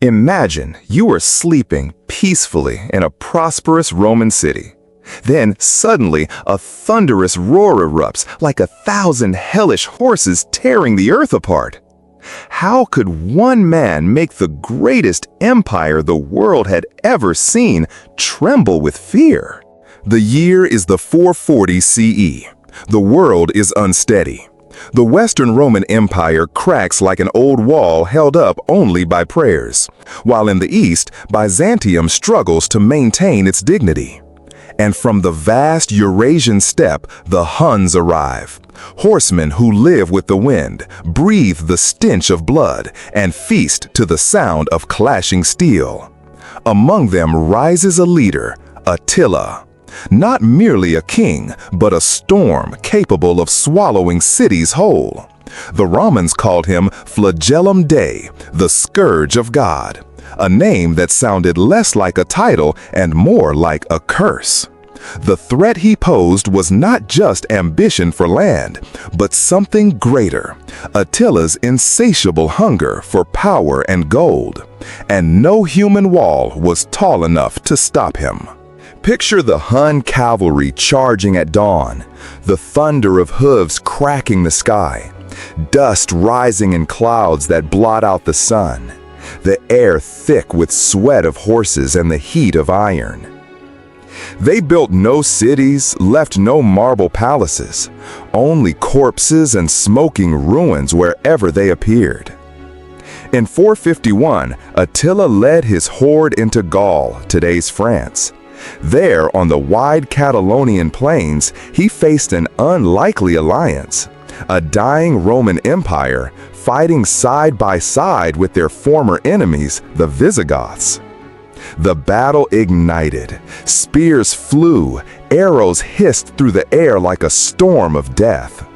Imagine you are sleeping peacefully in a prosperous Roman city. Then, suddenly, a thunderous roar erupts like 1,000 hellish horses tearing the earth apart. How could one man make the greatest empire the world had ever seen tremble with fear? The year is the 440 CE. The world is unsteady. The Western Roman Empire cracks like an old wall held up only by prayers, while in the East, Byzantium struggles to maintain its dignity. And from the vast Eurasian steppe, the Huns arrive. Horsemen who live with the wind, breathe the stench of blood, and feast to the sound of clashing steel. Among them rises a leader, Attila. Not merely a king, but a storm capable of swallowing cities whole. The Romans called him Flagellum Dei, the Scourge of God, a name that sounded less like a title and more like a curse. The threat he posed was not just ambition for land, but something greater, Attila's insatiable hunger for power and gold. And no human wall was tall enough to stop him. Picture the Hun cavalry charging at dawn, the thunder of hooves cracking the sky, dust rising in clouds that blot out the sun, the air thick with sweat of horses and the heat of iron. They built no cities, left no marble palaces, only corpses and smoking ruins wherever they appeared. In 451, Attila led his horde into Gaul, today's France. There, on the wide Catalonian plains, he faced an unlikely alliance, a dying Roman Empire fighting side by side with their former enemies, the Visigoths. The battle ignited. Spears flew, arrows hissed through the air like a storm of death.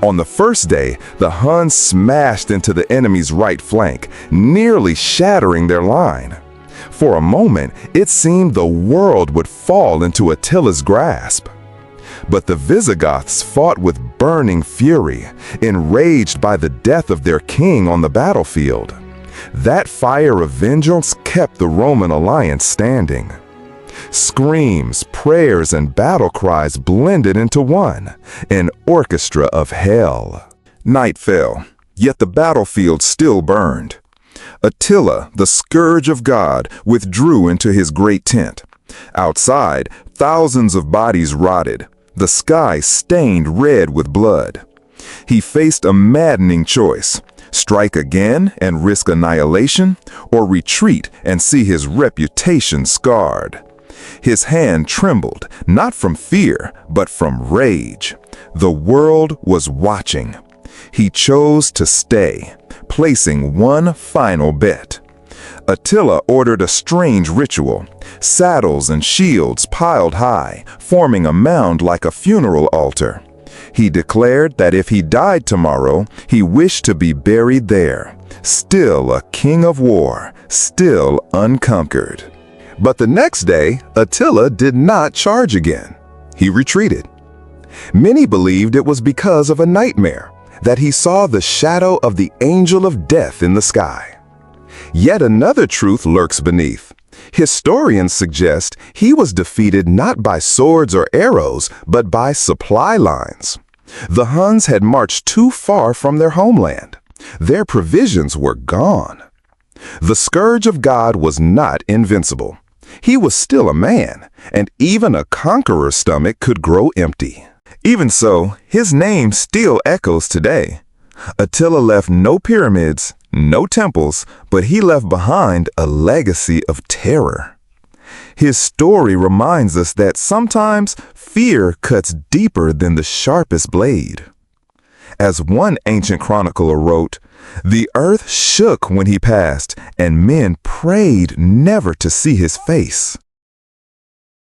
On the first day, the Huns smashed into the enemy's right flank, nearly shattering their line. For a moment, it seemed the world would fall into Attila's grasp. But the Visigoths fought with burning fury, enraged by the death of their king on the battlefield. That fire of vengeance kept the Roman alliance standing. Screams, prayers, and battle cries blended into one, an orchestra of hell. Night fell, yet the battlefield still burned. Attila, the Scourge of God, withdrew into his great tent. Outside, thousands of bodies rotted, the sky stained red with blood. He faced a maddening choice: strike again and risk annihilation, or retreat and see his reputation scarred. His hand trembled, not from fear, but from rage. The world was watching. He chose to stay, placing one final bet. Attila ordered a strange ritual, saddles and shields piled high, forming a mound like a funeral altar. He declared that if he died tomorrow, he wished to be buried there, still a king of war, still unconquered. But the next day, Attila did not charge again. He retreated. Many believed it was because of a nightmare, that he saw the shadow of the angel of death in the sky. Yet another truth lurks beneath. Historians suggest he was defeated not by swords or arrows, but by supply lines. The Huns had marched too far from their homeland. Their provisions were gone. The Scourge of God was not invincible. He was still a man, and even a conqueror's stomach could grow empty. Even so, his name still echoes today. Attila left no pyramids, no temples, but he left behind a legacy of terror. His story reminds us that sometimes fear cuts deeper than the sharpest blade. As one ancient chronicler wrote, "The earth shook when he passed, and men prayed never to see his face."